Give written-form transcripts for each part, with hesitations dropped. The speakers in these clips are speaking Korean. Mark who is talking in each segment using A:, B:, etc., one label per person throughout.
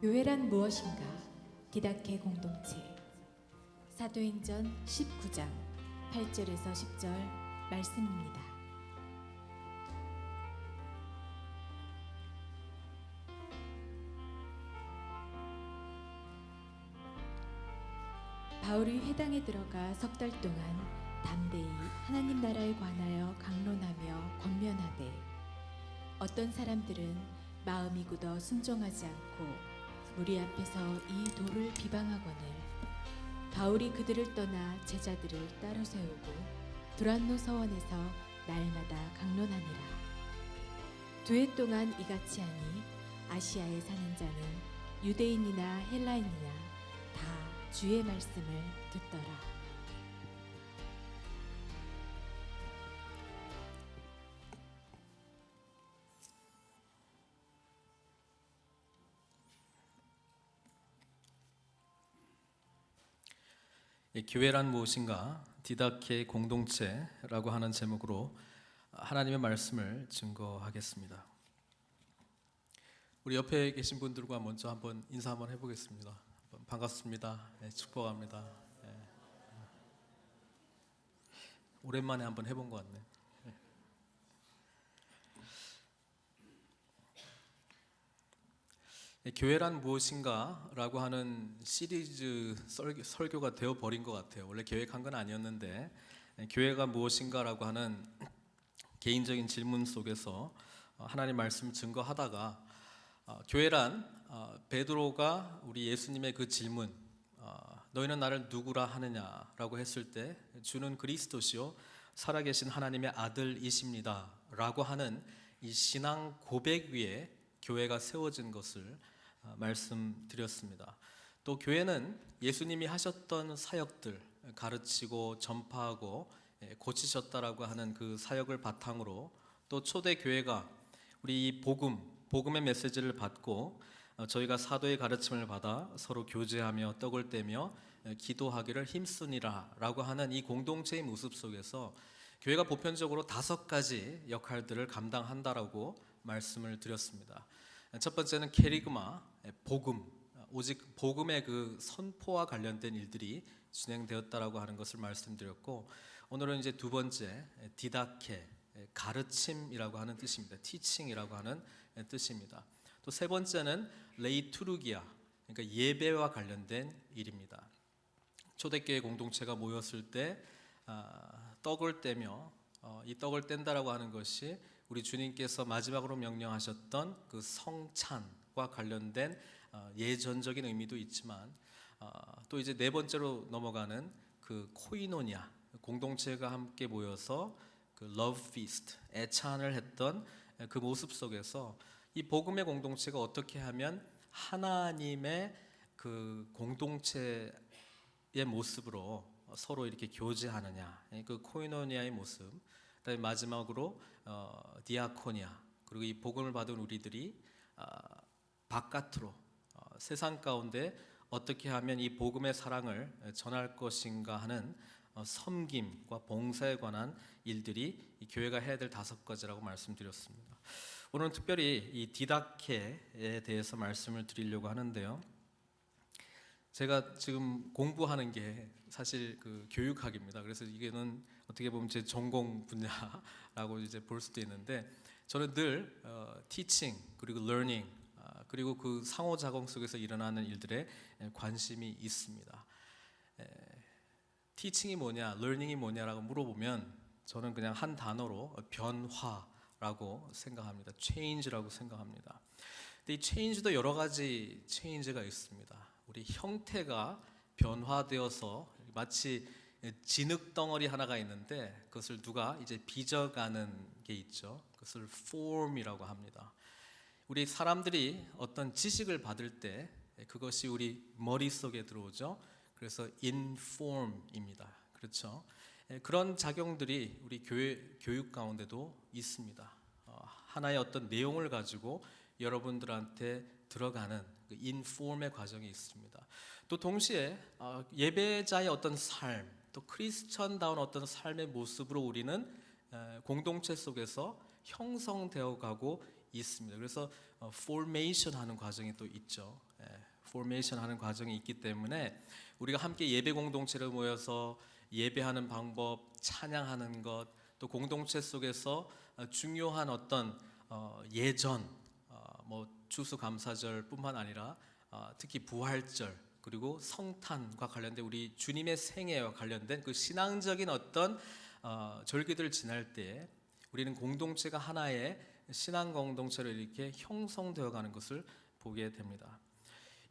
A: 교회란 무엇인가? 디다케 공동체. 사도행전 19장 8절에서 10절 말씀입니다. 바울이 회당에 들어가 석 달 동안 담대히 하나님 나라에 관하여 강론하며 권면하되 어떤 사람들은 마음이 굳어 순종하지 않고 무리 앞에서 이 도를 비방하거늘 바울이 그들을 떠나 제자들을 따로 세우고 두란노 서원에서 날마다 강론하니라. 2해 동안 이같이 하니 아시아에 사는 자는 유대인이나 헬라인이나 다 주의 말씀을 듣더라.
B: 교회란 무엇인가? 디다케 공동체라고 하는 제목으로 하나님의 말씀을 증거하겠습니다. 우리 옆에 계신 분들과 먼저 한번 인사 한번 해보겠습니다. 반갑습니다. 축복합니다. 오랜만에 한번 해본 것 같네요. 교회란 무엇인가? 라고 하는 시리즈 설교가 되어버린 것 같아요. 원래 계획한 건 아니었는데 교회가 무엇인가? 라고 하는 개인적인 질문 속에서 하나님 말씀을 증거하다가 교회란 베드로가 우리 예수님의 그 질문 너희는 나를 누구라 하느냐? 라고 했을 때 주는 그리스도시요 살아계신 하나님의 아들이십니다 라고 하는 이 신앙 고백 위에 교회가 세워진 것을 말씀드렸습니다. 또 교회는 예수님이 하셨던 사역들 가르치고 전파하고 고치셨다라고 하는 그 사역을 바탕으로 또 초대 교회가 우리 이 복음의 메시지를 받고 저희가 사도의 가르침을 받아 서로 교제하며 떡을 떼며 기도하기를 힘쓰니라 라고 하는 이 공동체의 모습 속에서 교회가 보편적으로 5가지 역할들을 감당한다라고 말씀을 드렸습니다. 첫 번째는 캐리그마, 복음, 오직 복음의 그 선포와 관련된 일들이 진행되었다라고 하는 것을 말씀드렸고, 오늘은 이제 두 번째 디다케, 가르침이라고 하는 뜻입니다. 티칭이라고 하는 뜻입니다. 또 세 번째는 레이투르기아, 그러니까 예배와 관련된 일입니다. 초대교회 공동체가 모였을 때 떡을 떼며 이 떡을 뗀다라고 하는 것이 우리 주님께서 마지막으로 명령하셨던 그 성찬과 관련된 예전적인 의미도 있지만 또 이제 네 번째로 넘어가는 그 코이노니아, 공동체가 함께 모여서 그 러브 피스트, 애찬을 했던 그 모습 속에서 이 복음의 공동체가 어떻게 하면 하나님의 그 공동체의 모습으로 서로 이렇게 교제하느냐, 그 코이노니아의 모습. 그다음에 마지막으로 디아코니아, 그리고 이 복음을 받은 우리들이 바깥으로 세상 가운데 어떻게 하면 이 복음의 사랑을 전할 것인가 하는 섬김과 봉사에 관한 일들이 이 교회가 해야 될 5가지라고 말씀드렸습니다. 오늘은 특별히 이 디다케에 대해서 말씀을 드리려고 하는데요. 제가 지금 공부하는 게 사실 그 교육학입니다. 그래서 이게는 어떻게 보면 제 전공 분야라고 이제 볼 수도 있는데, 저는 늘 teaching 그리고 learning 그리고 그 상호작용 속에서 일어나는 일들에 관심이 있습니다. teaching이 뭐냐, learning이 뭐냐라고 물어보면 저는 그냥 한 단어로 변화라고 생각합니다. change라고 생각합니다. 근데 이 change도 여러 가지 change가 있습니다. 우리 형태가 변화되어서 마치 진흙 덩어리 하나가 있는데 그것을 누가 이제 빚어가는 게 있죠. 그것을 form이라고 합니다. 우리 사람들이 어떤 지식을 받을 때 그것이 우리 머릿속에 들어오죠. 그래서 inform입니다. 그렇죠? 그런 작용들이 우리 교육 가운데도 있습니다. 하나의 어떤 내용을 가지고 여러분들한테 들어가는 그 인폼의 과정이 있습니다. 또 동시에 예배자의 어떤 삶, 또 크리스천다운 어떤 삶의 모습으로 우리는 공동체 속에서 형성되어 가고 있습니다. 그래서 포메이션 하는 과정이 또 있죠. 포메이션 하는 과정이 있기 때문에 우리가 함께 예배 공동체를 모여서 예배하는 방법, 찬양하는 것, 또 공동체 속에서 중요한 어떤 예전, 뭐 추수감사절뿐만 아니라 특히 부활절 그리고 성탄과 관련된 우리 주님의 생애와 관련된 그 신앙적인 어떤 절기들을 지날 때 우리는 공동체가 하나의 신앙 공동체로 이렇게 형성되어 가는 것을 보게 됩니다.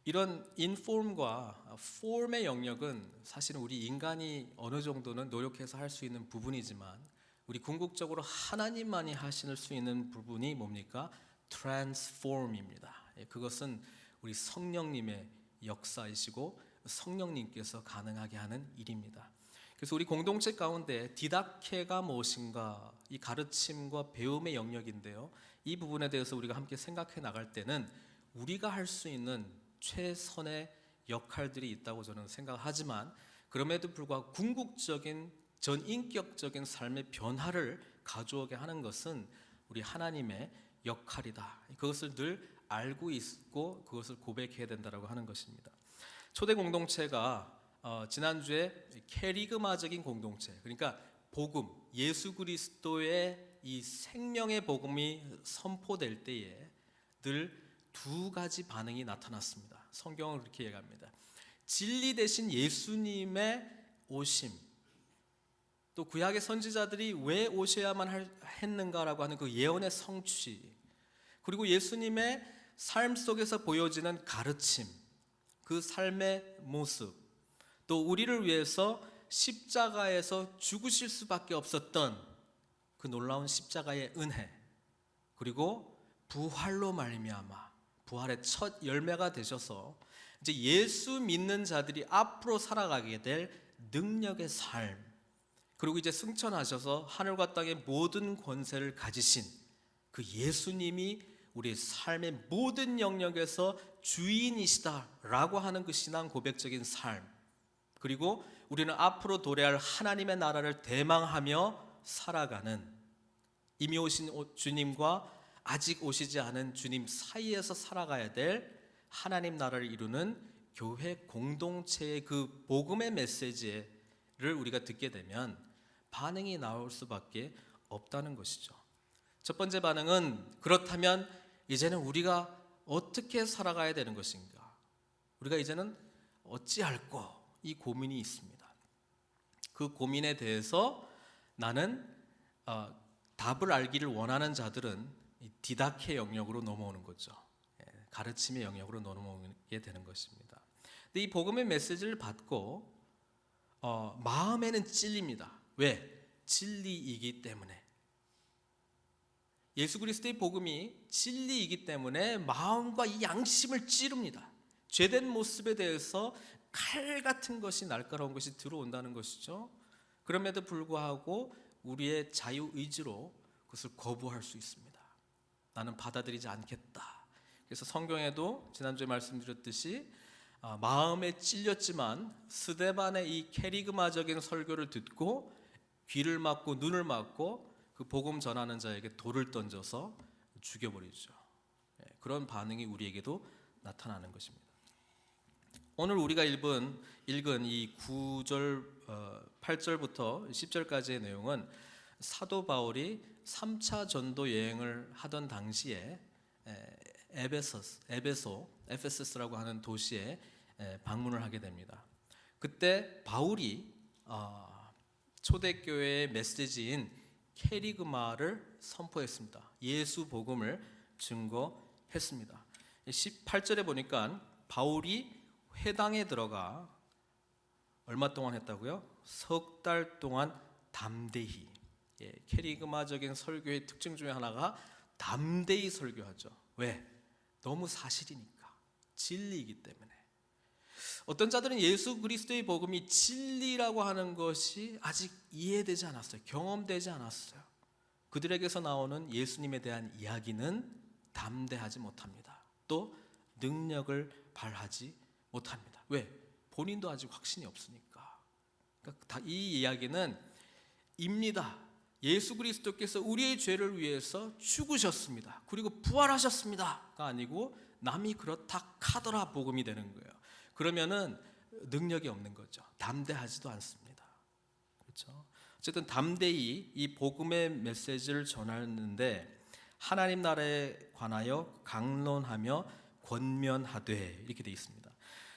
B: 이런 인폼과 폼의 영역은 사실은 우리 인간이 어느 정도는 노력해서 할 수 있는 부분이지만 우리 궁극적으로 하나님만이 하실 수 있는 부분이 뭡니까? 트랜스폼입니다. 그것은 우리 성령님의 역사이시고 성령님께서 가능하게 하는 일입니다. 그래서 우리 공동체 가운데 디다케가 무엇인가, 이 가르침과 배움의 영역인데요. 이 부분에 대해서 우리가 함께 생각해 나갈 때는 우리가 할 수 있는 최선의 역할들이 있다고 저는 생각하지만 그럼에도 불구하고 궁극적인 전인격적인 삶의 변화를 가져오게 하는 것은 우리 하나님의 역할이다. 그것을 늘 알고 있고 그것을 고백해야 된다고 하는 것입니다. 초대 공동체가 지난주에 캐리그마적인 공동체, 그러니까 복음, 예수 그리스도의 이 생명의 복음이 선포될 때에 늘 두 가지 반응이 나타났습니다. 성경은 그렇게 얘기합니다. 진리 대신 예수님의 오심, 또 구약의 선지자들이 왜 오셔야만 했는가라고 하는 그 예언의 성취, 그리고 예수님의 삶 속에서 보여지는 가르침, 그 삶의 모습, 또 우리를 위해서 십자가에서 죽으실 수밖에 없었던 그 놀라운 십자가의 은혜, 그리고 부활로 말미암아 부활의 첫 열매가 되셔서 이제 예수 믿는 자들이 앞으로 살아가게 될 능력의 삶, 그리고 이제 승천하셔서 하늘과 땅의 모든 권세를 가지신 그 예수님이 우리 삶의 모든 영역에서 주인이시다라고 하는 그 신앙 고백적인 삶, 그리고 우리는 앞으로 도래할 하나님의 나라를 대망하며 살아가는 이미 오신 주님과 아직 오시지 않은 주님 사이에서 살아가야 될 하나님 나라를 이루는 교회 공동체의 그 복음의 메시지를 우리가 듣게 되면 반응이 나올 수밖에 없다는 것이죠. 첫 번째 반응은 그렇다면 이제는 우리가 어떻게 살아가야 되는 것인가? 우리가 이제는 어찌할꼬 이 고민이 있습니다. 그 고민에 대해서 나는 답을 알기를 원하는 자들은 디다케 영역으로 넘어오는 거죠. 가르침의 영역으로 넘어오게 되는 것입니다. 근데 이 복음의 메시지를 받고 마음에는 찔립니다. 왜? 진리이기 때문에. 예수 그리스도의 복음이 진리이기 때문에 마음과 이 양심을 찌릅니다. 죄된 모습에 대해서 칼 같은 것이 날카로운 것이 들어온다는 것이죠. 그럼에도 불구하고 우리의 자유의지로 그것을 거부할 수 있습니다. 나는 받아들이지 않겠다. 그래서 성경에도 지난주에 말씀드렸듯이 마음에 찔렸지만 스데반의 이 캐리그마적인 설교를 듣고 귀를 막고 눈을 막고 그 복음 전하는 자에게 돌을 던져서 죽여버리죠. 그런 반응이 우리에게도 나타나는 것입니다. 오늘 우리가 읽은 이 9절, 8절부터 10절까지의 내용은 사도 바울이 3차 전도 여행을 하던 당시에 에베소스라고 하는 도시에 방문을 하게 됩니다. 그때 바울이 초대교회의 메시지인 캐리그마를 선포했습니다. 예수 복음을 증거했습니다. 18절에 보니까 바울이 회당에 들어가 얼마 동안 했다고요? 석 달 동안 담대히, 캐리그마적인 설교의 특징 중에 하나가 담대히 설교하죠. 왜? 너무 사실이니까, 진리이기 때문에. 어떤 자들은 예수 그리스도의 복음이 진리라고 하는 것이 아직 이해되지 않았어요. 경험되지 않았어요. 그들에게서 나오는 예수님에 대한 이야기는 담대하지 못합니다. 또 능력을 발하지 못합니다. 왜? 본인도 아직 확신이 없으니까. 그러니까 이 이야기는 입니다. 예수 그리스도께서 우리의 죄를 위해서 죽으셨습니다. 그리고 부활하셨습니다가 아니고 남이 그렇다 카더라 복음이 되는 거예요. 그러면은 능력이 없는 거죠. 담대하지도 않습니다. 그렇죠? 어쨌든 담대히 이 복음의 메시지를 전하는데 하나님 나라에 관하여 강론하며 권면하되 이렇게 되어 있습니다.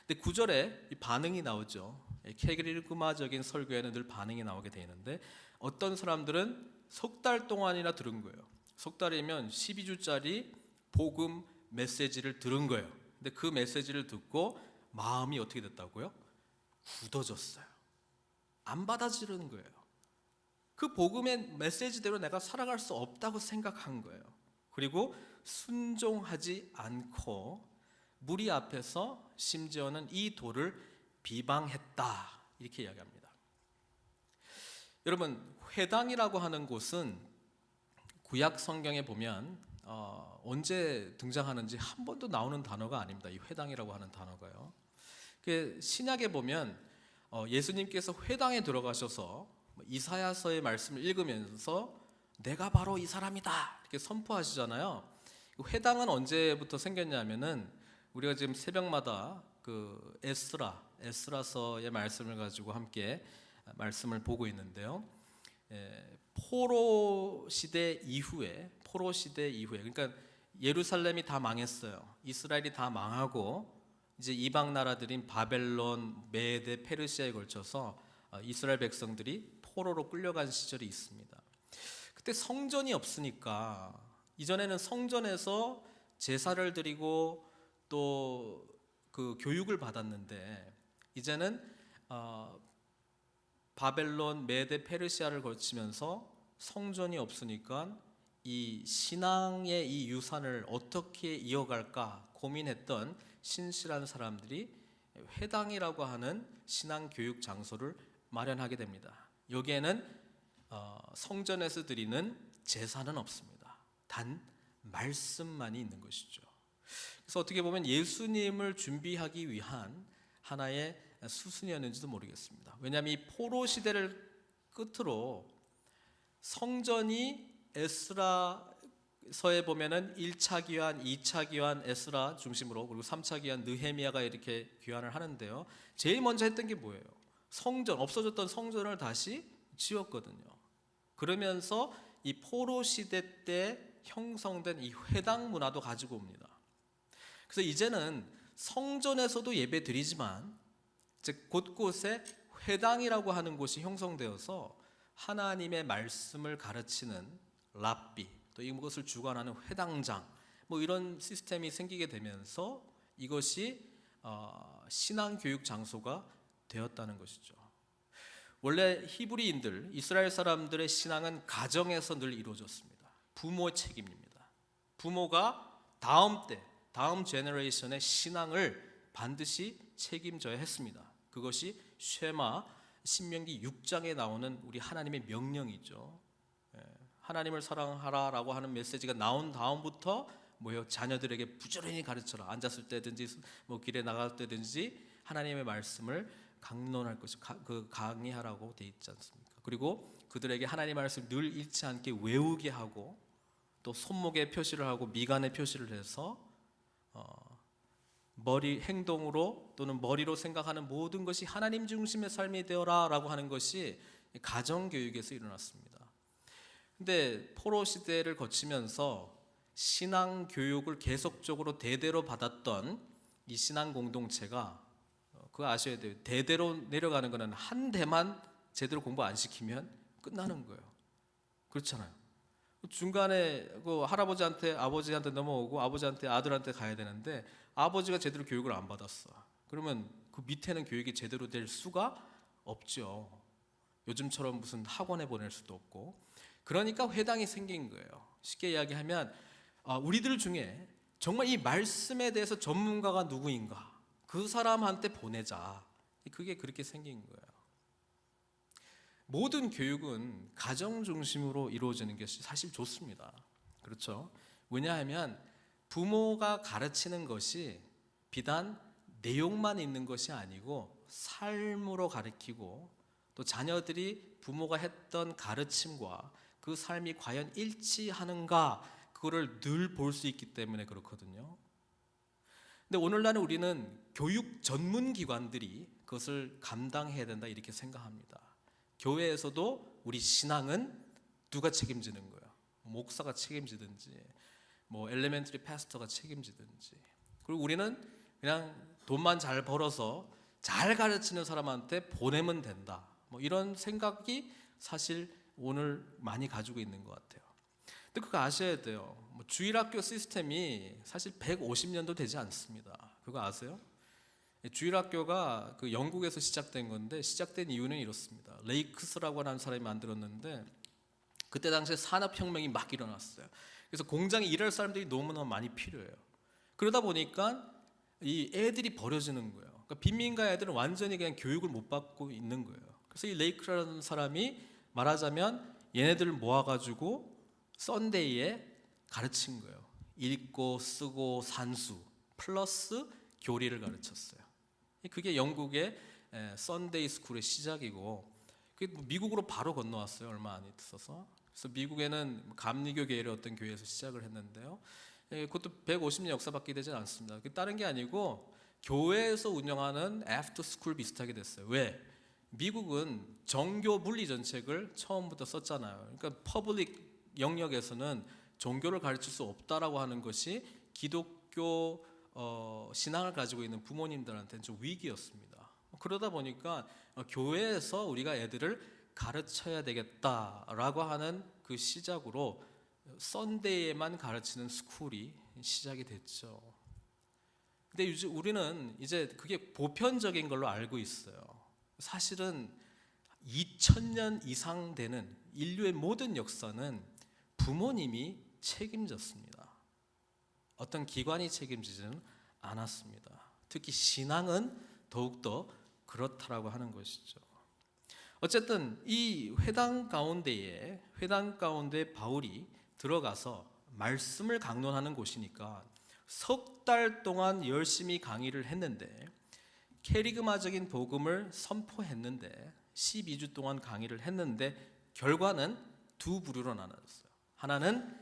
B: 근데 9절에 반응이 나오죠. 케르그마적인 설교에는 늘 반응이 나오게 되어 있는데 어떤 사람들은 석 달 동안이나 들은 거예요. 석 달이면 12주짜리 복음 메시지를 들은 거예요. 근데 그 메시지를 듣고 마음이 어떻게 됐다고요? 굳어졌어요. 안 받아들이는 거예요. 그 복음의 메시지대로 내가 살아갈 수 없다고 생각한 거예요. 그리고 순종하지 않고 무리 앞에서 심지어는 이 돌을 비방했다 이렇게 이야기합니다. 여러분, 회당이라고 하는 곳은 구약 성경에 보면 언제 등장하는지 한 번도 나오는 단어가 아닙니다. 이 회당이라고 하는 단어가요. 신약에 보면 예수님께서 회당에 들어가셔서 이사야서의 말씀을 읽으면서 내가 바로 이 사람이다 이렇게 선포하시잖아요. 회당은 언제부터 생겼냐면은 우리가 지금 새벽마다 그 에스라서의 말씀을 가지고 함께 말씀을 보고 있는데요. 포로 시대 이후에 그러니까 예루살렘이 다 망했어요. 이스라엘이 다 망하고 이제 이방 나라들인 바벨론, 메데, 페르시아에 걸쳐서 이스라엘 백성들이 포로로 끌려간 시절이 있습니다. 그때 성전이 없으니까 이전에는 성전에서 제사를 드리고 또 그 교육을 받았는데 이제는 바벨론, 메데, 페르시아를 거치면서 성전이 없으니까 이 신앙의 이 유산을 어떻게 이어갈까 고민했던 신실한 사람들이 회당이라고 하는 신앙 교육 장소를 마련하게 됩니다. 여기에는 성전에서 드리는 제사는 없습니다. 단 말씀만이 있는 것이죠. 그래서 어떻게 보면 예수님을 준비하기 위한 하나의 수순이었는지도 모르겠습니다. 왜냐하면 이 포로 시대를 끝으로 성전이 에스라서에 보면은 1차 귀환, 2차 귀환 에스라 중심으로 그리고 3차 귀환 느헤미야가 이렇게 귀환을 하는데요. 제일 먼저 했던 게 뭐예요? 성전, 없어졌던 성전을 다시 지었거든요. 그러면서 이 포로 시대 때 형성된 이 회당 문화도 가지고 옵니다. 그래서 이제는 성전에서도 예배 드리지만 즉 곳곳에 회당이라고 하는 곳이 형성되어서 하나님의 말씀을 가르치는 랍비 또 이것을 주관하는 회당장 뭐 이런 시스템이 생기게 되면서 이것이 신앙 교육 장소가 되었다는 것이죠. 원래 히브리인들 이스라엘 사람들의 신앙은 가정에서 늘 이루어졌습니다. 부모의 책임입니다. 부모가 다음 제너레이션의 신앙을 반드시 책임져야 했습니다. 그것이 쉐마 신명기 6장에 나오는 우리 하나님의 명령이죠. 하나님을 사랑하라라고 하는 메시지가 나온 다음부터 뭐요? 자녀들에게 부지런히 가르쳐라. 앉았을 때든지 뭐 길에 나갈 때든지 하나님의 말씀을 강론할 것이 강의하라고 돼 있지 않습니까? 그리고 그들에게 하나님의 말씀 늘 잃지 않게 외우게 하고 또 손목에 표시를 하고 미간에 표시를 해서 머리 행동으로 또는 머리로 생각하는 모든 것이 하나님 중심의 삶이 되어라라고 하는 것이 가정 교육에서 일어났습니다. 근데 포로 시대를 거치면서 신앙 교육을 계속적으로 대대로 받았던 이 신앙 공동체가 그거 아셔야 돼요. 대대로 내려가는 거는 한 대만 제대로 공부 안 시키면 끝나는 거예요. 그렇잖아요. 중간에 그 할아버지한테 아버지한테 넘어오고 아버지한테 아들한테 가야 되는데 아버지가 제대로 교육을 안 받았어. 그러면 그 밑에는 교육이 제대로 될 수가 없죠. 요즘처럼 무슨 학원에 보낼 수도 없고. 그러니까 회당이 생긴 거예요. 쉽게 이야기하면 우리들 중에 정말 이 말씀에 대해서 전문가가 누구인가 그 사람한테 보내자. 그게 그렇게 생긴 거예요. 모든 교육은 가정 중심으로 이루어지는 것이 사실 좋습니다. 그렇죠? 왜냐하면 부모가 가르치는 것이 비단 내용만 있는 것이 아니고 삶으로 가르치고 또 자녀들이 부모가 했던 가르침과 그 삶이 과연 일치하는가, 그거를 늘 볼 수 있기 때문에 그렇거든요. 근데 오늘날 우리는 교육 전문 기관들이 그것을 감당해야 된다 이렇게 생각합니다. 교회에서도 우리 신앙은 누가 책임지는 거예요? 목사가 책임지든지, 뭐 엘레멘터리 패스터가 책임지든지. 그리고 우리는 그냥 돈만 잘 벌어서 잘 가르치는 사람한테 보내면 된다. 뭐 이런 생각이 사실 오늘 많이 가지고 있는 것 같아요. 근데 그거 아셔야 돼요. 뭐 주일학교 시스템이 사실 150년도 되지 않습니다. 그거 아세요? 주일학교가 그 영국에서 시작된 건데, 시작된 이유는 이렇습니다. 레이크스라고 하는 사람이 만들었는데, 그때 당시에 산업혁명이 막 일어났어요. 그래서 공장에 일할 사람들이 너무너무 많이 필요해요. 그러다 보니까 이 애들이 버려지는 거예요. 그러니까 빈민가 애들은 완전히 그냥 교육을 못 받고 있는 거예요. 그래서 이 레이크라는 사람이 말하자면 얘네들을 모아가지고 썬데이에 가르친 거예요. 읽고 쓰고 산수 플러스 교리를 가르쳤어요. 그게 영국의 썬데이 스쿨의 시작이고, 그게 미국으로 바로 건너왔어요. 얼마 안 있어서. 그래서 미국에는 감리교 계열의 어떤 교회에서 시작을 했는데요. 그것도 150년 역사밖에 되지 않습니다. 다른 게 아니고 교회에서 운영하는 애프터 스쿨 비슷하게 됐어요. 왜? 미국은 정교 분리 정책을 처음부터 썼잖아요. 그러니까 퍼블릭 영역에서는 종교를 가르칠 수 없다라고 하는 것이 기독교 신앙을 가지고 있는 부모님들한테는 좀 위기였습니다. 그러다 보니까 교회에서 우리가 애들을 가르쳐야 되겠다라고 하는 그 시작으로 썬데이에만 가르치는 스쿨이 시작이 됐죠. 근데 우리는 이제 그게 보편적인 걸로 알고 있어요. 사실은 2000년 이상 되는 인류의 모든 역사는 부모님이 책임졌습니다. 어떤 기관이 책임지지는 않았습니다. 특히 신앙은 더욱더 그렇다라고 하는 것이죠. 어쨌든 이 회당 가운데 바울이 들어가서 말씀을 강론하는 곳이니까 석 달 동안 열심히 강의를 했는데, 캐리그마적인 복음을 선포했는데 12주 동안 강의를 했는데 결과는 두 부류로 나눠졌어요. 하나는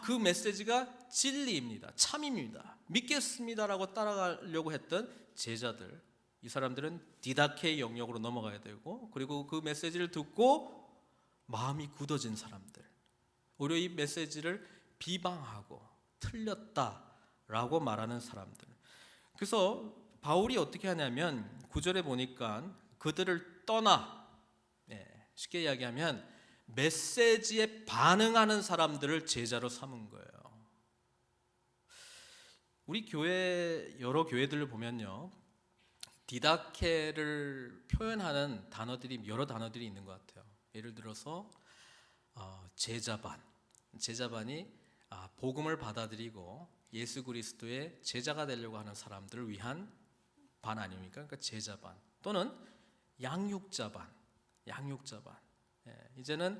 B: 그 메시지가 진리입니다. 참입니다. 믿겠습니다라고 따라가려고 했던 제자들, 이 사람들은 디다케의 영역으로 넘어가야 되고, 그리고 그 메시지를 듣고 마음이 굳어진 사람들, 오히려 이 메시지를 비방하고 틀렸다라고 말하는 사람들. 그래서 바울이 어떻게 하냐면 9절에 보니까 그들을 떠나, 쉽게 이야기하면 메시지에 반응하는 사람들을 제자로 삼은 거예요. 우리 교회 여러 교회들을 보면요, 디다케를 표현하는 단어들이 여러 단어들이 있는 것 같아요. 예를 들어서 제자반이 복음을 받아들이고 예수 그리스도의 제자가 되려고 하는 사람들을 위한 반 아닙니까? 그러니까 제자반, 또는 양육자반. 이제는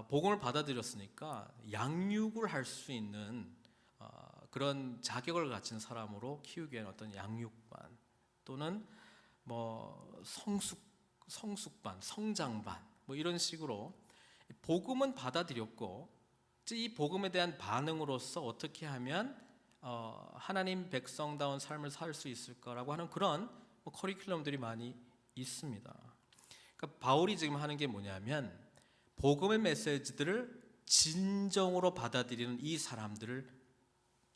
B: 복음을 받아들였으니까 양육을 할 수 있는 그런 자격을 갖춘 사람으로 키우기 위한 어떤 양육반, 또는 뭐 성숙반, 성장반, 뭐 이런 식으로 복음은 받아들였고, 이 복음에 대한 반응으로서 어떻게 하면 하나님 백성다운 삶을 살 수 있을까라고 하는 그런 커리큘럼들이 많이 있습니다. 그러니까 바울이 지금 하는 게 뭐냐면 복음의 메시지들을 진정으로 받아들이는 이 사람들을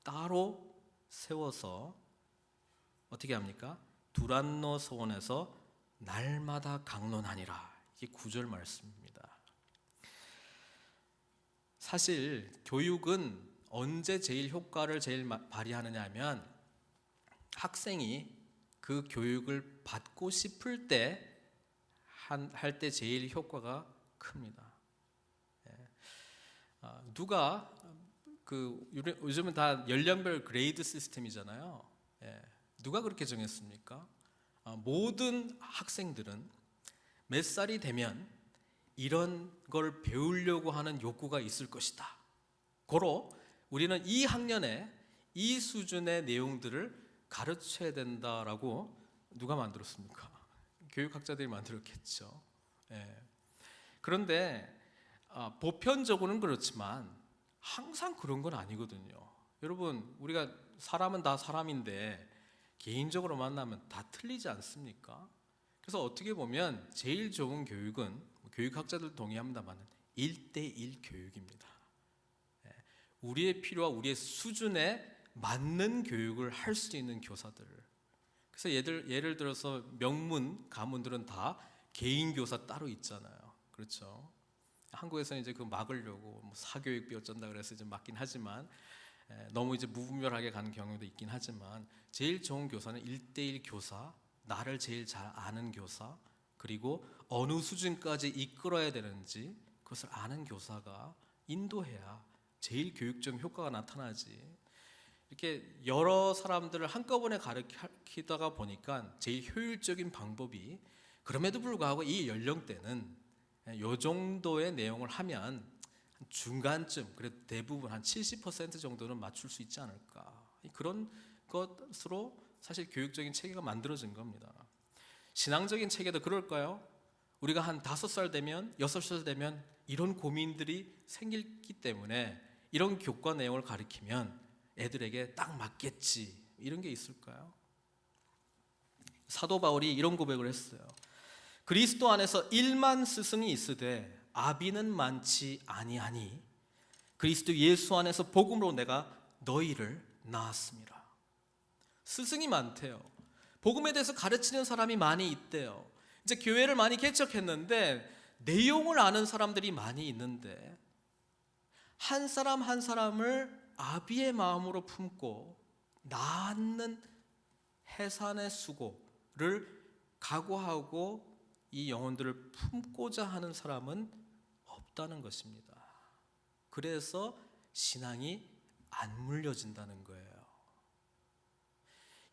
B: 따로 세워서 어떻게 합니까? 두란노 서원에서 날마다 강론하니라. 이게 9절 말씀입니다. 사실 교육은 언제 제일 효과를 발휘하느냐 하면 학생이 그 교육을 받고 싶을 때 할 때 제일 효과가 큽니다. 누가 요즘은 다 연령별 그레이드 시스템이잖아요. 누가 그렇게 정했습니까? 모든 학생들은 몇 살이 되면 이런 걸 배우려고 하는 욕구가 있을 것이다. 고로 우리는 이 학년에 이 수준의 내용들을 가르쳐야 된다라고 누가 만들었습니까? 교육학자들이 만들었겠죠. 그런데 보편적으로는 그렇지만 항상 그런 건 아니거든요. 여러분, 우리가 사람은 다 사람인데 개인적으로 만나면 다 틀리지 않습니까? 그래서 어떻게 보면 제일 좋은 교육은 교육학자들 동의합니다만 1대1 교육입니다. 우리의 필요와 우리의 수준에 맞는 교육을 할 수 있는 교사들. 그래서 예를 들어서 명문 가문들은 다 개인 교사 따로 있잖아요. 그렇죠? 한국에서는 이제 그 막으려고 뭐 사교육비 어쩐다 그래서 이제 막긴 하지만 너무 이제 무분별하게 가는 경우도 있긴 하지만 제일 좋은 교사는 1대1 교사, 나를 제일 잘 아는 교사, 그리고 어느 수준까지 이끌어야 되는지 그것을 아는 교사가 인도해야 제일 교육적 효과가 나타나지. 이렇게 여러 사람들을 한꺼번에 가르치다가 보니까 제일 효율적인 방법이, 그럼에도 불구하고 이 연령대는 이 정도의 내용을 하면 중간쯤, 그래도 대부분 한 70% 정도는 맞출 수 있지 않을까. 그런 것으로 사실 교육적인 체계가 만들어진 겁니다. 신앙적인 체계도 그럴까요? 우리가 한 5살 되면 6살 되면 이런 고민들이 생기기 때문에 이런 교과 내용을 가르치면 애들에게 딱 맞겠지, 이런 게 있을까요? 사도 바울이 이런 고백을 했어요. 그리스도 안에서 1만 스승이 있으되 아비는 많지 아니하니 그리스도 예수 안에서 복음으로 내가 너희를 낳았습니다. 스승이 많대요. 복음에 대해서 가르치는 사람이 많이 있대요. 이제 교회를 많이 개척했는데 내용을 아는 사람들이 많이 있는데 한 사람 한 사람을 아비의 마음으로 품고 낳는 해산의 수고를 각오하고 이 영혼들을 품고자 하는 사람은 없다는 것입니다. 그래서 신앙이 안 물려진다는 거예요.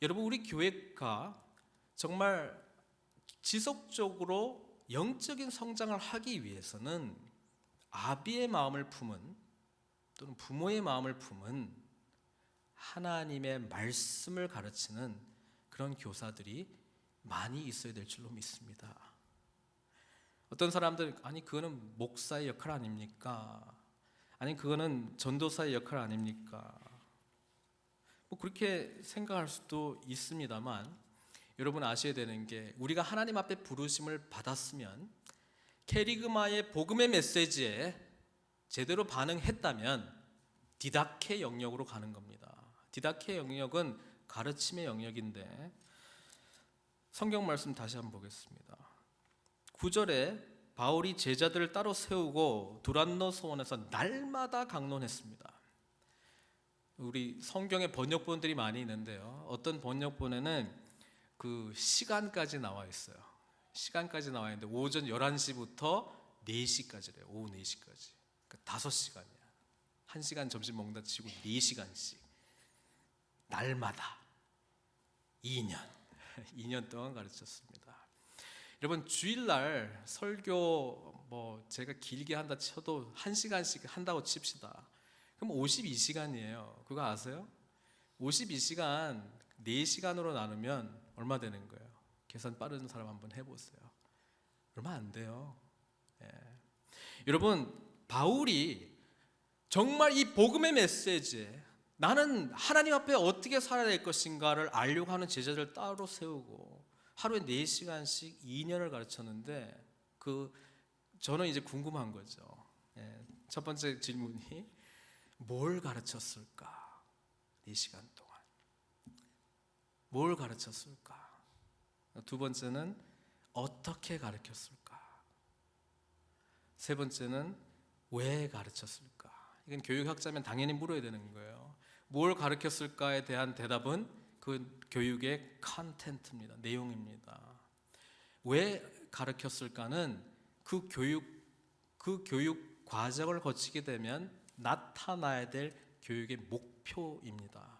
B: 여러분, 우리 교회가 정말 지속적으로 영적인 성장을 하기 위해서는 아비의 마음을 품은, 또는 부모의 마음을 품은 하나님의 말씀을 가르치는 그런 교사들이 많이 있어야 될 줄로 믿습니다. 어떤 사람들, 아니 그거는 목사의 역할 아닙니까? 아니 그거는 전도사의 역할 아닙니까? 뭐 그렇게 생각할 수도 있습니다만, 여러분 아셔야 되는 게, 우리가 하나님 앞에 부르심을 받았으면 캐리그마의 복음의 메시지에 제대로 반응했다면 디다케 영역으로 가는 겁니다. 디다케 영역은 가르침의 영역인데, 성경 말씀 다시 한번 보겠습니다. 9절에 바울이 제자들을 따로 세우고 두란노 소원에서 날마다 강론했습니다. 우리 성경에 번역본들이 많이 있는데요, 어떤 번역본에는 그 시간까지 나와 있어요. 시간까지 나와 있는데 오전 11시부터 4시까지래요. 오후 4시까지. 그러니까 5시간이야. 1시간 점심 먹는다 치고 4시간씩 날마다 2년 동안 가르쳤습니다. 여러분, 주일날 설교 뭐 제가 길게 한다 쳐도 1시간씩 한다고 칩시다. 그럼 52시간이에요. 그거 아세요? 52시간 4시간으로 나누면 얼마 되는 거예요? 계산 빠른 사람 한번 해보세요. 얼마 안 돼요. 여러분, 바울이 정말 이 복음의 메시지에 나는 하나님 앞에 어떻게 살아야 될 것인가를 알려고 하는 제자들을 따로 세우고 하루에 4시간씩 2년을 가르쳤는데, 저는 이제 궁금한 거죠. 첫 번째 질문이 뭘 가르쳤을까? 4시간 동안 뭘 가르쳤을까? 두 번째는 어떻게 가르쳤을까? 세 번째는 왜 가르쳤을까? 이건 교육학자면 당연히 물어야 되는 거예요. 뭘 가르쳤을까에 대한 대답은 그 교육의 컨텐츠입니다. 내용입니다. 왜 가르쳤을까는 그 교육 과정을 거치게 되면 나타나야 될 교육의 목표입니다.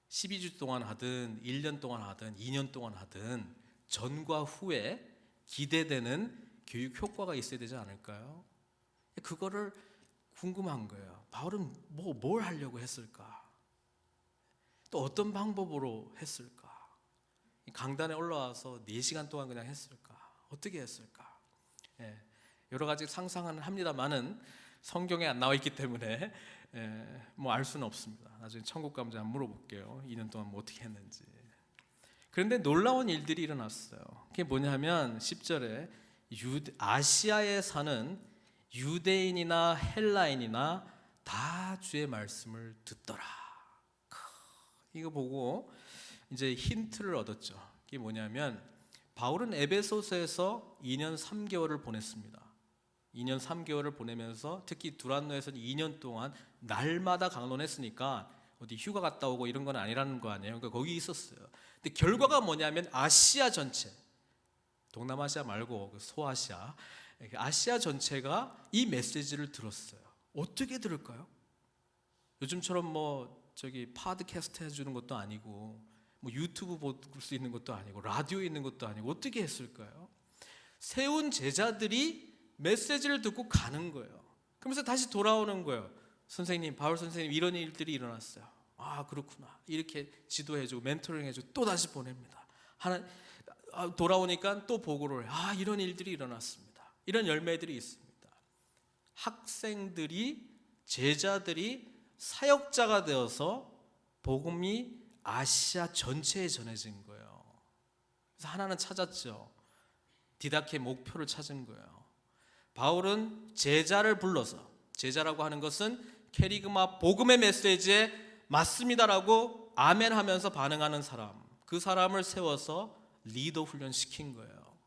B: 12주 동안 하든 1년 동안 하든 2년 동안 하든 전과 후에 기대되는 교육 효과가 있어야 되지 않을까요? 그거를 궁금한 거예요. 바울은 뭘 하려고 했을까? 또 어떤 방법으로 했을까? 강단에 올라와서 4시간 동안 그냥 했을까? 어떻게 했을까? 여러 가지 상상은 합니다만은 성경에 안 나와 있기 때문에 뭐 알 수는 없습니다. 나중에 천국 가면 제가 물어볼게요. 2년 동안 뭐 어떻게 했는지. 그런데 놀라운 일들이 일어났어요. 그게 뭐냐면 10절에 아시아에 사는 유대인이나 헬라인이나 다 주의 말씀을 듣더라. 이거 보고 이제 힌트를 얻었죠. 이게 뭐냐면 바울은 에베소서에서 2년 3개월을 보냈습니다. 2년 3개월을 보내면서 특히 두란노에서는 2년 동안 날마다 강론했으니까 어디 휴가 갔다 오고 이런 건 아니라는 거 아니에요. 그러니까 거기 있었어요. 근데 결과가 뭐냐면 아시아 전체, 동남아시아 말고 소아시아, 아시아 전체가 이 메시지를 들었어요. 어떻게 들을까요? 요즘처럼 뭐 저기 팟캐스트 해주는 것도 아니고 뭐 유튜브 볼 수 있는 것도 아니고 라디오에 있는 것도 아니고 어떻게 했을까요? 세운 제자들이 메시지를 듣고 가는 거예요. 그러면서 다시 돌아오는 거예요. 선생님, 바울 선생님 이런 일들이 일어났어요. 아 그렇구나. 이렇게 지도해주고 멘토링 해주고 또 다시 보냅니다. 돌아오니까 또 보고를 해요. 아 이런 일들이 일어났습니다. 이런 열매들이 있습니다. 학생들이 제자들이 사역자가 되어서 복음이 아시아 전체에 전해진 거예요. 그래서 하나는 찾았죠. 디다케의 목표를 찾은 거예요. 바울은 제자를 불러서, 제자라고 하는 것은 캐리그마 복음의 메시지에 맞습니다라고 아멘하면서 반응하는 사람, 그 사람을 세워서 리더 훈련시킨 거예요.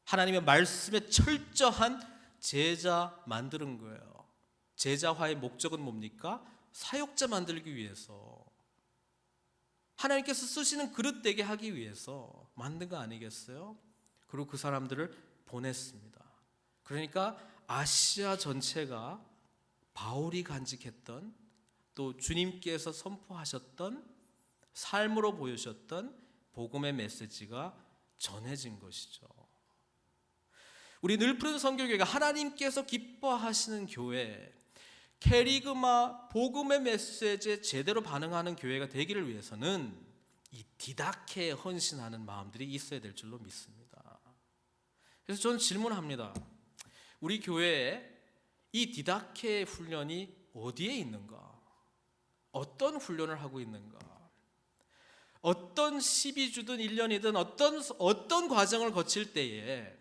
B: 하나님의 말씀에 철저한 제자 만드는 거예요. 제자화의 목적은 뭡니까? 사역자 만들기 위해서, 하나님께서 쓰시는 그릇 되게 하기 위해서 만든 거 아니겠어요? 그리고 그 사람들을 보냈습니다. 그러니까 아시아 전체가 바울이 간직했던, 또 주님께서 선포하셨던, 삶으로 보여주셨던 복음의 메시지가 전해진 것이죠. 우리 늘푸른 선교교회가 하나님께서 기뻐하시는 교회, 캐리그마 복음의 메시지에 제대로 반응하는 교회가 되기를 위해서는 이 디다케에 헌신하는 마음들이 있어야 될 줄로 믿습니다. 그래서 저는 질문합니다. 우리 교회에 이 디다케 훈련이 어디에 있는가? 어떤 훈련을 하고 있는가? 어떤 12주든 1년이든 어떤 과정을 거칠 때에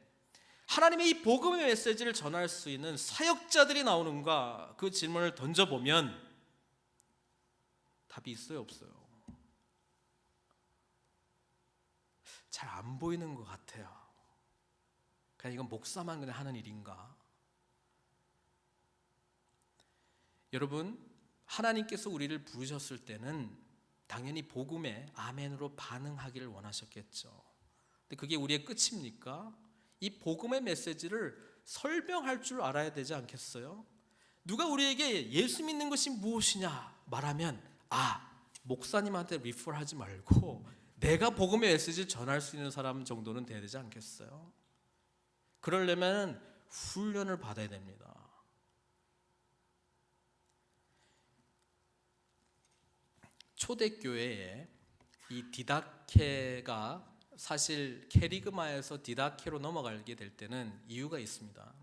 B: 하나님의 이 복음의 메시지를 전할 수 있는 사역자들이 나오는가? 그 질문을 던져보면 답이 있어요, 없어요? 잘 안 보이는 것 같아요. 그냥 이건 목사만 그냥 하는 일인가? 여러분, 하나님께서 우리를 부르셨을 때는 당연히 복음에 아멘으로 반응하기를 원하셨겠죠. 근데 그게 우리의 끝입니까? 이 복음의 메시지를 설명할 줄 알아야 되지 않겠어요? 누가 우리에게 예수 믿는 것이 무엇이냐 말하면 목사님한테 리퍼하지 말고 내가 복음의 메시지를 전할 수 있는 사람 정도는 돼야 되지 않겠어요? 그러려면 훈련을 받아야 됩니다. 초대교회에 이 디다케가 사실 캐리그마에서 디다케로 넘어가게 될 때는 이유가 있습니다.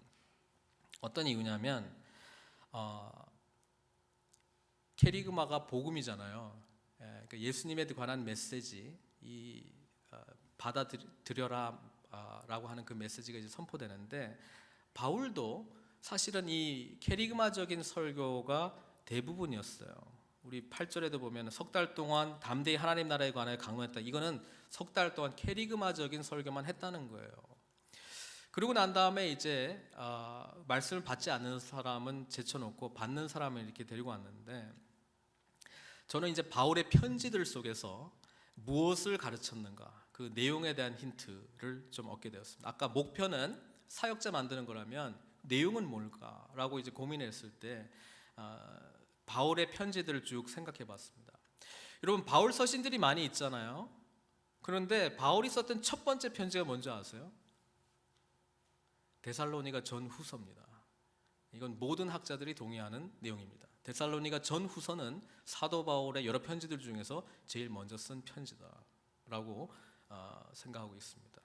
B: 어떤 이유냐면 캐리그마가 복음이잖아요. 그러니까 예수님에 관한 메시지, 받아들여라 라고 하는 그 메시지가 이제 선포되는데, 바울도 사실은 이 캐리그마적인 설교가 대부분이었어요. 우리 8절에도 보면 석 달 동안 담대히 하나님 나라에 관하여 강론했다. 이거는 석 달 동안 캐리그마적인 설교만 했다는 거예요. 그리고 난 다음에 이제 말씀을 받지 않는 사람은 제쳐놓고 받는 사람을 이렇게 데리고 왔는데, 저는 이제 바울의 편지들 속에서 무엇을 가르쳤는가, 그 내용에 대한 힌트를 좀 얻게 되었습니다. 아까 목표는 사역자 만드는 거라면 내용은 뭘까라고 이제 고민했을 때 바울의 편지들을 쭉 생각해 봤습니다. 여러분, 바울 서신들이 많이 있잖아요. 그런데 바울이 썼던 첫 번째 편지가 뭔지 아세요? 데살로니가 전후서입니다. 이건 모든 학자들이 동의하는 내용입니다. 데살로니가 전후서는 사도 바울의 여러 편지들 중에서 제일 먼저 쓴 편지다라고 생각하고 있습니다.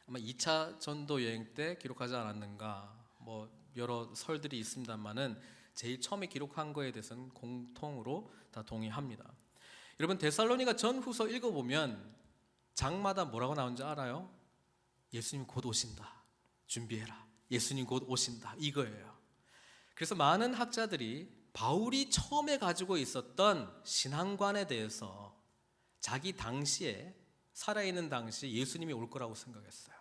B: 아마 2차 전도 여행 때 기록하지 않았는가, 뭐 여러 설들이 있습니다만은 제일 처음에 기록한 거에 대해서는 공통으로 다 동의합니다. 여러분, 데살로니가 전후서 읽어보면 장마다 뭐라고 나오는지 알아요? 예수님 곧 오신다, 준비해라, 예수님 곧 오신다, 이거예요. 그래서 많은 학자들이 바울이 처음에 가지고 있었던 신앙관에 대해서 자기 당시에, 살아있는 당시에 예수님이 올 거라고 생각했어요.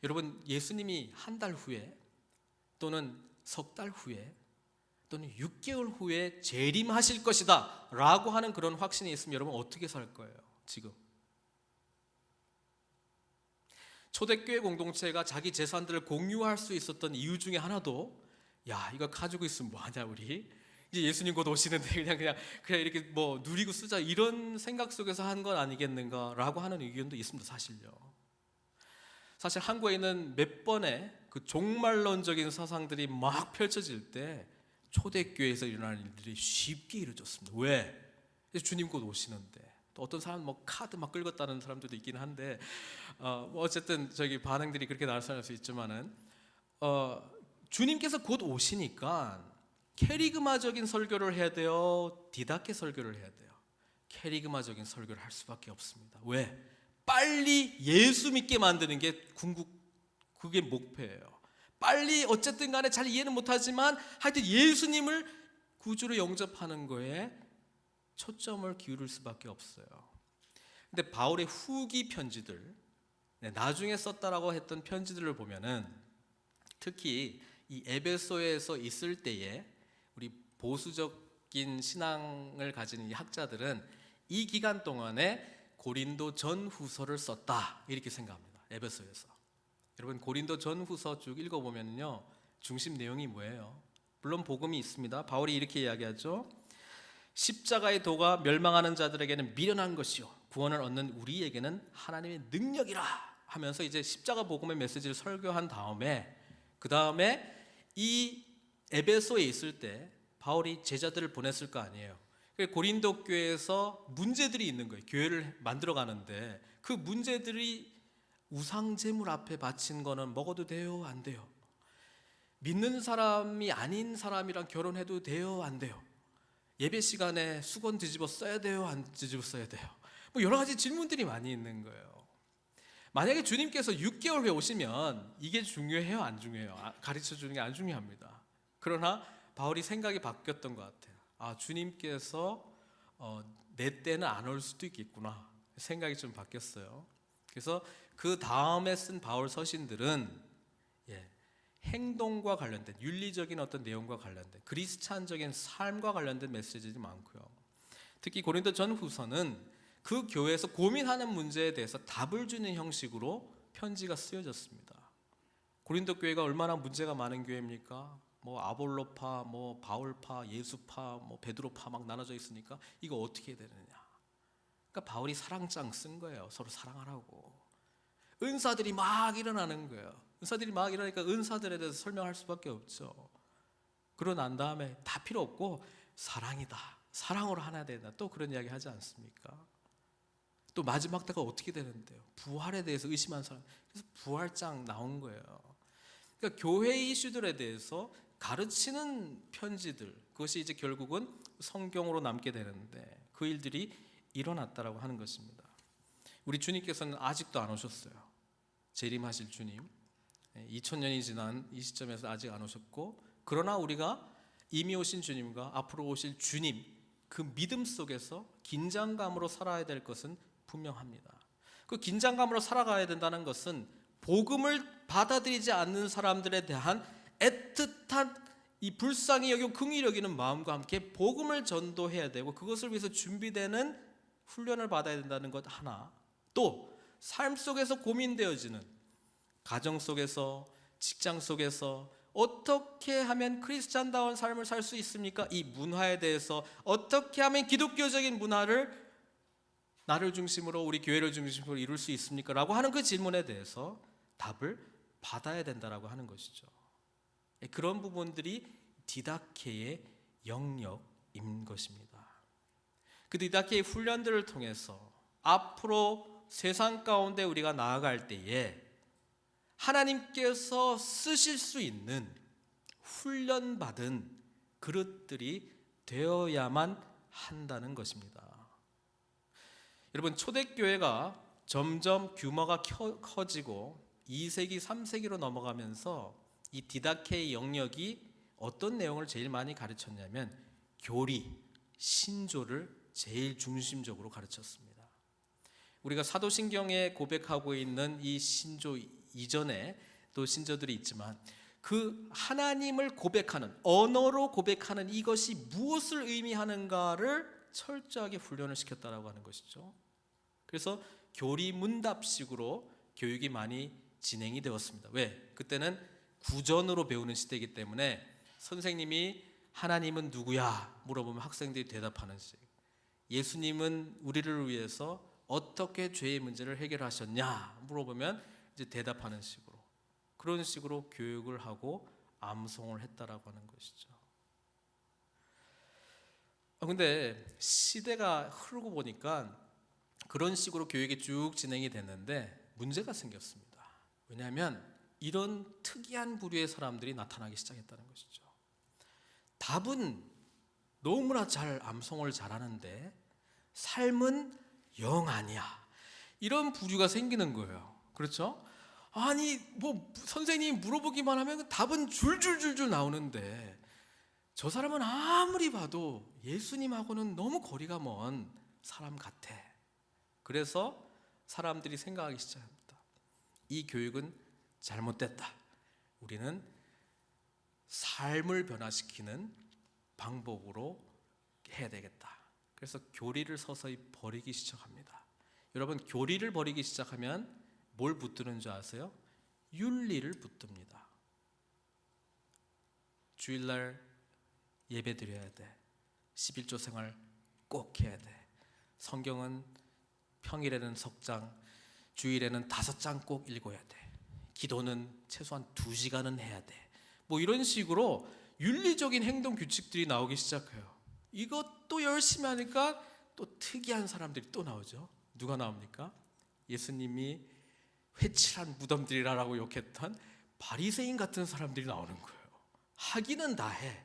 B: 여러분, 예수님이 한 달 후에 또는 석 달 후에 또는 6개월 후에 재림하실 것이다 라고 하는 그런 확신이 있으면 여러분 어떻게 살 거예요? 지금 초대교회 공동체가 자기 재산들을 공유할 수 있었던 이유 중에 하나도, 야, 이거 가지고 있으면 뭐하냐, 우리 이제 예수님 곧 오시는데 그냥 이렇게 뭐 누리고 쓰자, 이런 생각 속에서 한 건 아니겠는가라고 하는 의견도 있습니다. 사실 한국에 있는 몇 번의 그 종말론적인 사상들이 막 펼쳐질 때 초대교회에서 일어나는 일들이 쉽게 이루어졌습니다. 왜? 주님 곧 오시는데. 또 어떤 사람은 뭐 카드 막 긁었다는 사람들도 있긴 한데, 뭐 어쨌든 저기 반응들이 그렇게 나타날 수 있지만은, 주님께서 곧 오시니까 캐리그마적인 설교를 해야 돼요, 디다케 설교를 해야 돼요? 캐리그마적인 설교를 할 수밖에 없습니다. 왜? 빨리 예수 믿게 만드는 게 그게 목표예요. 빨리 어쨌든 간에 잘 이해는 못하지만 하여튼 예수님을 구주로 영접하는 거에 초점을 기울일 수밖에 없어요. 근데 바울의 후기 편지들, 나중에 썼다라고 했던 편지들을 보면은 특히 이 에베소에서 있을 때에 우리 보수적인 신앙을 가진 이 학자들은 이 기간 동안에 고린도 전후서를 썼다, 이렇게 생각합니다. 에베소에서. 여러분, 고린도 전후서 쭉 읽어보면요, 중심 내용이 뭐예요? 물론 복음이 있습니다. 바울이 이렇게 이야기하죠. 십자가의 도가 멸망하는 자들에게는 미련한 것이요 구원을 얻는 우리에게는 하나님의 능력이라 하면서 이제 십자가 복음의 메시지를 설교한 다음에, 그 다음에 이 에베소에 있을 때 바울이 제자들을 보냈을 거 아니에요. 고린도 교회에서 문제들이 있는 거예요. 교회를 만들어 가는데 그 문제들이 우상 제물 앞에 바친 거는 먹어도 돼요, 안 돼요? 믿는 사람이 아닌 사람이랑 결혼해도 돼요, 안 돼요? 예배 시간에 수건 뒤집어 써야 돼요, 안 뒤집어 써야 돼요? 뭐 여러 가지 질문들이 많이 있는 거예요. 만약에 주님께서 6개월 후에 오시면 이게 중요해요, 안 중요해요? 가르쳐 주는 게 안 중요합니다. 그러나 바울이 생각이 바뀌었던 것 같아요. 주님께서 내 때는 안 올 수도 있겠구나, 생각이 좀 바뀌었어요. 그래서 그 다음에 쓴 바울 서신들은 행동과 관련된, 윤리적인 어떤 내용과 관련된, 그리스찬적인 삶과 관련된 메시지들이 많고요. 특히 고린도 전후서는 그 교회에서 고민하는 문제에 대해서 답을 주는 형식으로 편지가 쓰여졌습니다. 고린도 교회가 얼마나 문제가 많은 교회입니까? 뭐 아볼로파, 뭐 바울파, 예수파, 뭐 베드로파 막 나눠져 있으니까 이거 어떻게 해야 되느냐. 그러니까 바울이 사랑장 쓴 거예요. 서로 사랑하라고. 은사들이 막 일어나는 거예요. 은사들이 막 일어나니까 은사들에 대해서 설명할 수밖에 없죠. 그러고 난 다음에 다 필요 없고 사랑이다, 사랑으로 하나 된다, 또 그런 이야기 하지 않습니까? 또 마지막 때가 어떻게 되는데요? 부활에 대해서 의심한 사람, 그래서 부활장 나온 거예요. 그러니까 교회 이슈들에 대해서 가르치는 편지들, 그것이 이제 결국은 성경으로 남게 되는데 그 일들이 일어났다라고 하는 것입니다. 우리 주님께서는 아직도 안 오셨어요. 재림하실 주님, 2000년이 지난 이 시점에서 아직 안 오셨고, 그러나 우리가 이미 오신 주님과 앞으로 오실 주님, 그 믿음 속에서 긴장감으로 살아야 될 것은 분명합니다. 그 긴장감으로 살아가야 된다는 것은 복음을 받아들이지 않는 사람들에 대한 애틋한 이 불쌍히 여기고 긍휼히 여기는 마음과 함께 복음을 전도해야 되고, 그것을 위해서 준비되는 훈련을 받아야 된다는 것 하나, 또 삶 속에서 고민되어지는 가정 속에서, 직장 속에서 어떻게 하면 크리스찬다운 삶을 살 수 있습니까? 이 문화에 대해서 어떻게 하면 기독교적인 문화를 나를 중심으로, 우리 교회를 중심으로 이룰 수 있습니까? 라고 하는 그 질문에 대해서 답을 받아야 된다라고 하는 것이죠. 그런 부분들이 디다케의 영역인 것입니다. 그 디다케의 훈련들을 통해서 앞으로 세상 가운데 우리가 나아갈 때에 하나님께서 쓰실 수 있는 훈련받은 그릇들이 되어야만 한다는 것입니다. 여러분, 초대교회가 점점 규모가 커지고 2세기, 3세기로 넘어가면서 이 디다케의 영역이 어떤 내용을 제일 많이 가르쳤냐면 교리, 신조를 제일 중심적으로 가르쳤습니다. 우리가 사도신경에 고백하고 있는 이 신조 이전에 또 신조들이 있지만 그 하나님을 고백하는, 언어로 고백하는 이것이 무엇을 의미하는가를 철저하게 훈련을 시켰다라고 하는 것이죠. 그래서 교리문답식으로 교육이 많이 진행이 되었습니다. 왜? 그때는 구전으로 배우는 시대이기 때문에 선생님이 하나님은 누구야? 물어보면 학생들이 대답하는 식. 예수님은 우리를 위해서 어떻게 죄의 문제를 해결하셨냐? 물어보면 이제 대답하는 식으로. 그런 식으로 교육을 하고 암송을 했다라고 하는 것이죠. 근데 시대가 흐르고 보니까 그런 식으로 교육이 쭉 진행이 됐는데 문제가 생겼습니다. 왜냐하면 이런 특이한 부류의 사람들이 나타나기 시작했다는 것이죠. 답은 너무나 잘 암송을 잘하는데 삶은 영 아니야. 이런 부류가 생기는 거예요. 그렇죠? 아니 뭐 선생님이 물어보기만 하면 답은 줄줄줄줄 나오는데 저 사람은 아무리 봐도 예수님하고는 너무 거리가 먼 사람 같아. 그래서 사람들이 생각하기 시작합니다. 이 교육은 잘못됐다. 우리는 삶을 변화시키는 방법으로 해야 되겠다. 그래서 교리를 서서히 버리기 시작합니다. 여러분, 교리를 버리기 시작하면 뭘 붙드는 줄 아세요? 윤리를 붙듭니다. 주일날 예배 드려야 돼. 11조 생활 꼭 해야 돼. 성경은 평일에는 석장, 주일에는 5장 꼭 읽어야 돼. 기도는 최소한 2시간은 해야 돼. 뭐 이런 식으로 윤리적인 행동 규칙들이 나오기 시작해요. 이것도 열심히 하니까 또 특이한 사람들이 또 나오죠. 누가 나옵니까? 예수님이 회칠한 무덤들이라고 욕했던 바리새인 같은 사람들이 나오는 거예요. 하기는 다 해.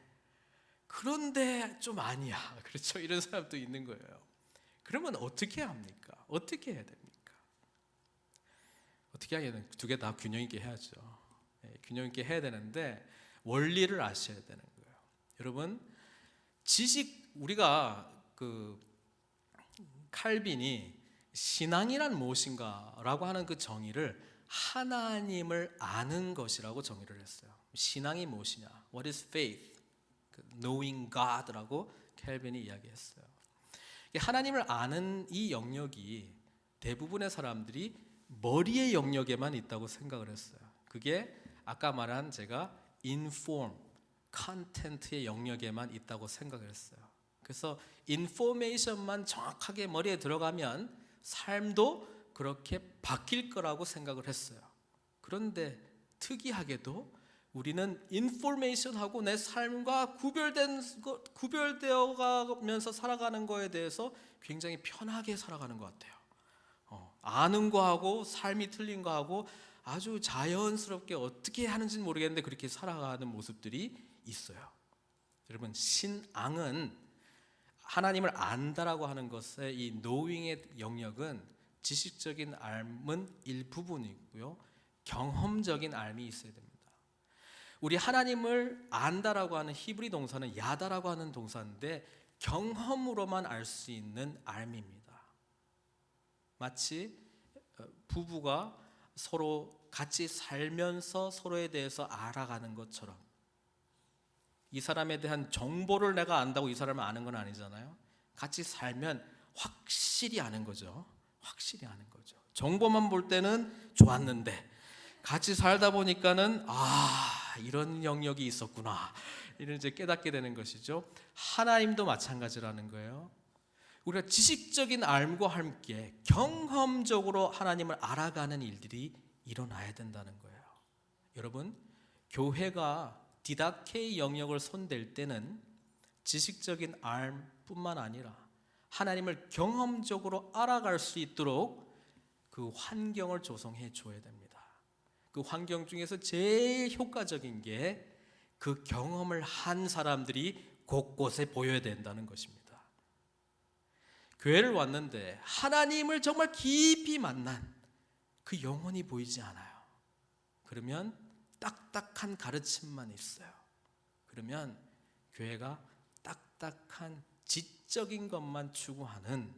B: 그런데 좀 아니야. 그렇죠? 이런 사람도 있는 거예요. 그러면 어떻게 합니까? 어떻게 해야 됩니까? 어떻게 하기에는 두 개 다 균형 있게 해야죠. 균형 있게 해야 되는데 원리를 아셔야 되는 거예요. 여러분, 지식, 우리가 칼빈이 신앙이란 무엇인가라고 하는 그 정의를 하나님을 아는 것이라고 정의를 했어요. 신앙이 무엇이냐? What is faith? Knowing God라고 칼빈이 이야기했어요. 하나님을 아는 이 영역이 대부분의 사람들이 머리의 영역에만 있다고 생각을 했어요. 그게 아까 말한 제가 inform, content의 영역에만 있다고 생각을 했어요. 그래서 인포메이션만 정확하게 머리에 들어가면 삶도 그렇게 바뀔 거라고 생각을 했어요. 그런데 특이하게도 우리는 인포메이션하고 내 삶과 구별되어 가면서 살아가는 거에 대해서 굉장히 편하게 살아가는 것 같아요. 아는 거하고 삶이 틀린 거하고 아주 자연스럽게 어떻게 하는지는 모르겠는데 그렇게 살아가는 모습들이 있어요. 여러분, 신앙은 하나님을 안다라고 하는 것의 이 knowing의 영역은 지식적인 알은 일부분이고요, 경험적인 알이 있어야 됩니다. 우리 하나님을 안다라고 하는 히브리 동사는 야다라고 하는 동사인데 경험으로만 알 수 있는 알입니다. 마치 부부가 서로 같이 살면서 서로에 대해서 알아가는 것처럼, 이 사람에 대한 정보를 내가 안다고 이 사람을 아는 건 아니잖아요. 같이 살면 확실히 아는 거죠. 확실히 아는 거죠. 정보만 볼 때는 좋았는데 같이 살다 보니까는 이런 영역이 있었구나, 이런 이제 깨닫게 되는 것이죠. 하나님도 마찬가지라는 거예요. 우리가 지식적인 알과 함께 경험적으로 하나님을 알아가는 일들이 일어나야 된다는 거예요. 여러분, 교회가 디다케의 영역을 손댈 때는 지식적인 알뿐만 아니라 하나님을 경험적으로 알아갈 수 있도록 그 환경을 조성해 줘야 됩니다. 그 환경 중에서 제일 효과적인 게 그 경험을 한 사람들이 곳곳에 보여야 된다는 것입니다. 교회를 왔는데 하나님을 정말 깊이 만난 그 영혼이 보이지 않아요. 그러면 딱딱한 가르침만 있어요. 그러면 교회가 딱딱한 지적인 것만 추구하는,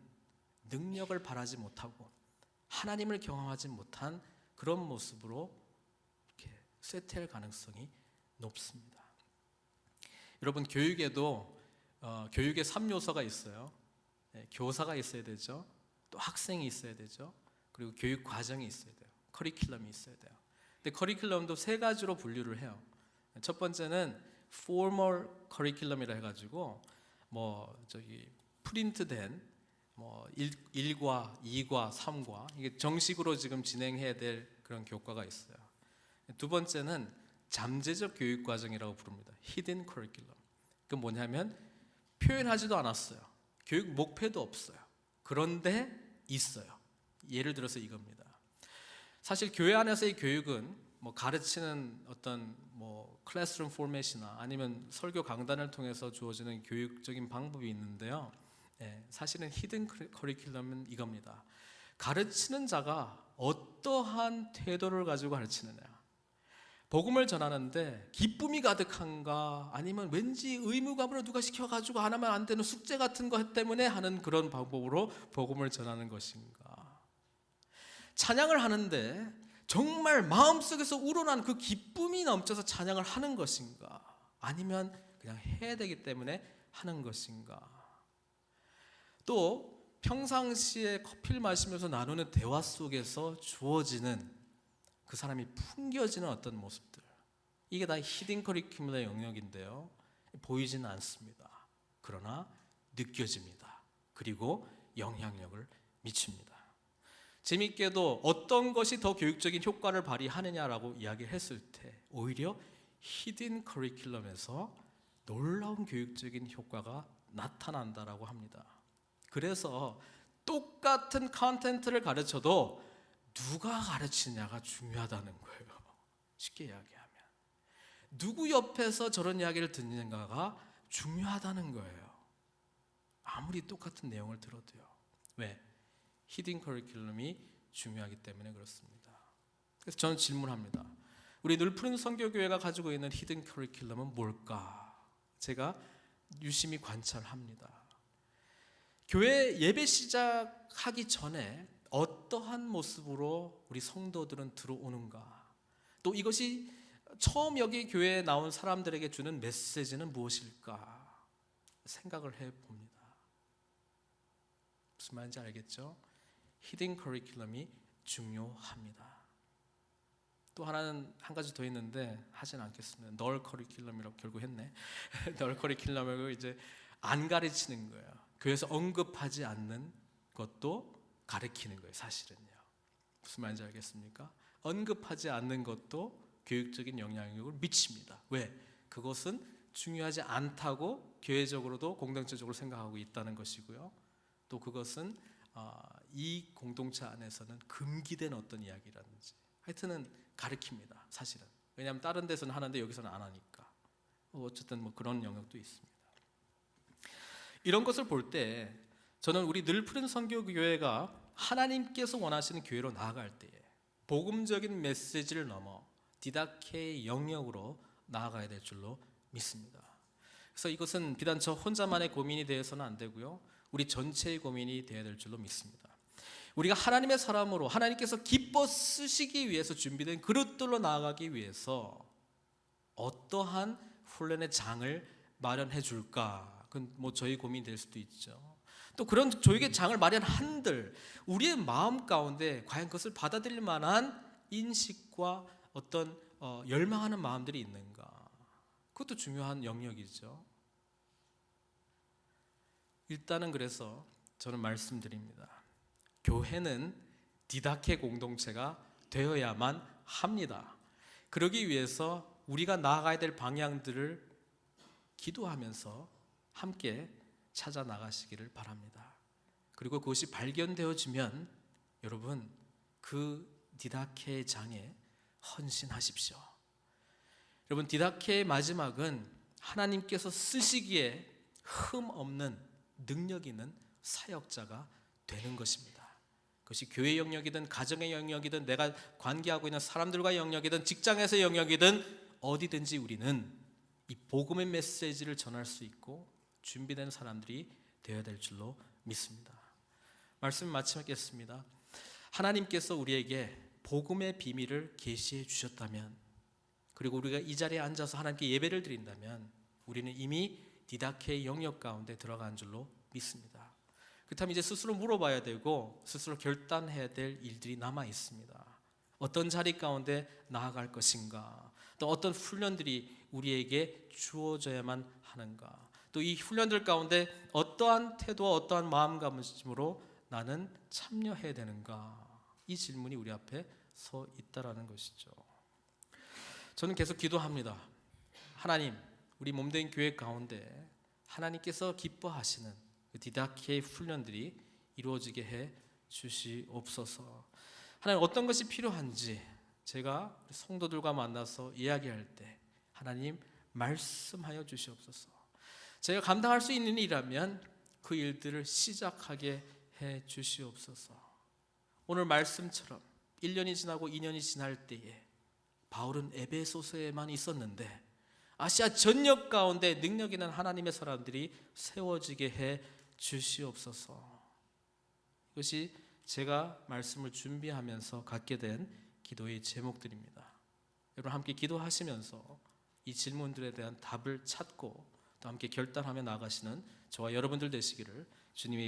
B: 능력을 바라지 못하고 하나님을 경험하지 못한 그런 모습으로 이렇게 쇠퇴할 가능성이 높습니다. 여러분, 교육에도 교육의 3요소가 있어요. 교사가 있어야 되죠. 또 학생이 있어야 되죠. 그리고 교육 과정이 있어야 돼요. 커리큘럼이 있어야 돼요. 근데 커리큘럼도 세 가지로 분류를 해요. 첫 번째는 formal curriculum이라 해가지고 프린트된 1과, 2과, 3과 이게 정식으로 지금 진행해야 될 그런 교과가 있어요. 두 번째는 잠재적 교육 과정이라고 부릅니다. hidden curriculum. 그 뭐냐면 표현하지도 않았어요. 교육 목표도 없어요. 그런데 있어요. 예를 들어서 이겁니다. 사실 교회 안에서의 교육은 가르치는 어떤 클래스룸 포맷이나 아니면 설교 강단을 통해서 주어지는 교육적인 방법이 있는데요. 사실은 히든 커리큘럼은 이겁니다. 가르치는 자가 어떠한 태도를 가지고 가르치느냐. 복음을 전하는데 기쁨이 가득한가, 아니면 왠지 의무감으로 누가 시켜가지고 안 하면 안 되는 숙제 같은 것 때문에 하는 그런 방법으로 복음을 전하는 것인가. 찬양을 하는데 정말 마음속에서 우러난 그 기쁨이 넘쳐서 찬양을 하는 것인가, 아니면 그냥 해야 되기 때문에 하는 것인가. 또 평상시에 커피를 마시면서 나누는 대화 속에서 주어지는 그 사람이 풍겨지는 어떤 모습들, 이게 다 히든 커리큘럼의 영역인데요. 보이지는 않습니다. 그러나 느껴집니다. 그리고 영향력을 미칩니다. 재미있게도 어떤 것이 더 교육적인 효과를 발휘하느냐라고 이야기했을 때 오히려 히든 커리큘럼에서 놀라운 교육적인 효과가 나타난다라고 합니다. 그래서 똑같은 컨텐츠를 가르쳐도 누가 가르치냐가 중요하다는 거예요. 쉽게 이야기하면 누구 옆에서 저런 이야기를 듣는가가 중요하다는 거예요. 아무리 똑같은 내용을 들어도요. 왜? 히든 커리큘럼이 중요하기 때문에 그렇습니다. 그래서 저는 질문합니다. 우리 늘푸른 선교교회가 가지고 있는 히든 커리큘럼은 뭘까? 제가 유심히 관찰합니다. 교회 예배 시작하기 전에 어떠한 모습으로 우리 성도들은 들어오는가? 또 이것이 처음 여기 교회에 나온 사람들에게 주는 메시지는 무엇일까? 생각을 해봅니다. 무슨 말인지 알겠죠? 히든 커리큘럼이 중요합니다. 또 하나는 한 가지 더 있는데 하진 않겠습니다. 널 커리큘럼이라고 결국 했네. 널 커리큘럼을 이제 안 가르치는 거예요. 교회에서 언급하지 않는 것도 가르치는 거예요. 사실은요. 무슨 말인지 알겠습니까? 언급하지 않는 것도 교육적인 영향력을 미칩니다. 왜? 그것은 중요하지 않다고 교회적으로도 공동체적으로 생각하고 있다는 것이고요. 또 그것은 이 공동체 안에서는 금기된 어떤 이야기라든지 하여튼은 가르칩니다. 사실은. 왜냐하면 다른 데서는 하는데 여기서는 안 하니까. 어쨌든 그런 영역도 있습니다. 이런 것을 볼 때 저는 우리 늘푸른 선교교회가 하나님께서 원하시는 교회로 나아갈 때에 복음적인 메시지를 넘어 디다케의 영역으로 나아가야 될 줄로 믿습니다. 그래서 이것은 비단 저 혼자만의 고민이 되어서는 안 되고요. 우리 전체의 고민이 되어야 될 줄로 믿습니다. 우리가 하나님의 사람으로 하나님께서 기뻐 쓰시기 위해서 준비된 그릇들로 나아가기 위해서 어떠한 훈련의 장을 마련해 줄까? 그건 저희 고민이 될 수도 있죠. 또 그런 저에게 장을 마련한들 우리의 마음 가운데 과연 그것을 받아들일 만한 인식과 어떤 열망하는 마음들이 있는가? 그것도 중요한 영역이죠. 일단은 그래서 저는 말씀드립니다. 교회는 디다케 공동체가 되어야만 합니다. 그러기 위해서 우리가 나아가야 될 방향들을 기도하면서 함께 찾아 나가시기를 바랍니다. 그리고 그것이 발견되어지면 여러분 그 디다케의 장에 헌신하십시오. 여러분, 디다케의 마지막은 하나님께서 쓰시기에 흠 없는 능력 있는 사역자가 되는 것입니다. 그것이 교회 영역이든 가정의 영역이든 내가 관계하고 있는 사람들과의 영역이든 직장에서의 영역이든 어디든지 우리는 이 복음의 메시지를 전할 수 있고 준비된 사람들이 되어야 될 줄로 믿습니다. 말씀 마치겠습니다. 하나님께서 우리에게 복음의 비밀을 계시해 주셨다면, 그리고 우리가 이 자리에 앉아서 하나님께 예배를 드린다면 우리는 이미 디다케의 영역 가운데 들어간 줄로 믿습니다. 그렇다면 이제 스스로 물어봐야 되고 스스로 결단해야 될 일들이 남아 있습니다. 어떤 자리 가운데 나아갈 것인가, 또 어떤 훈련들이 우리에게 주어져야만 하는가, 또 이 훈련들 가운데 어떠한 태도와 어떠한 마음가짐으로 나는 참여해야 되는가, 이 질문이 우리 앞에 서 있다라는 것이죠. 저는 계속 기도합니다. 하나님, 우리 몸된 교회 가운데 하나님께서 기뻐하시는 디다케의 훈련들이 이루어지게 해 주시옵소서. 하나님, 어떤 것이 필요한지 제가 성도들과 만나서 이야기할 때 하나님 말씀하여 주시옵소서. 제가 감당할 수 있는 일이라면 그 일들을 시작하게 해 주시옵소서. 오늘 말씀처럼 1년이 지나고 2년이 지날 때에 바울은 에베소서에만 있었는데 아시아 전역 가운데 능력 있는 하나님의 사람들이 세워지게 해 주시옵소서. 이것이 제가 말씀을 준비하면서 갖게 된 기도의 제목들입니다. 여러분, 함께 기도하시면서 이 질문들에 대한 답을 찾고 또 함께 결단하며 나아가시는 저와 여러분들 되시기를 주님의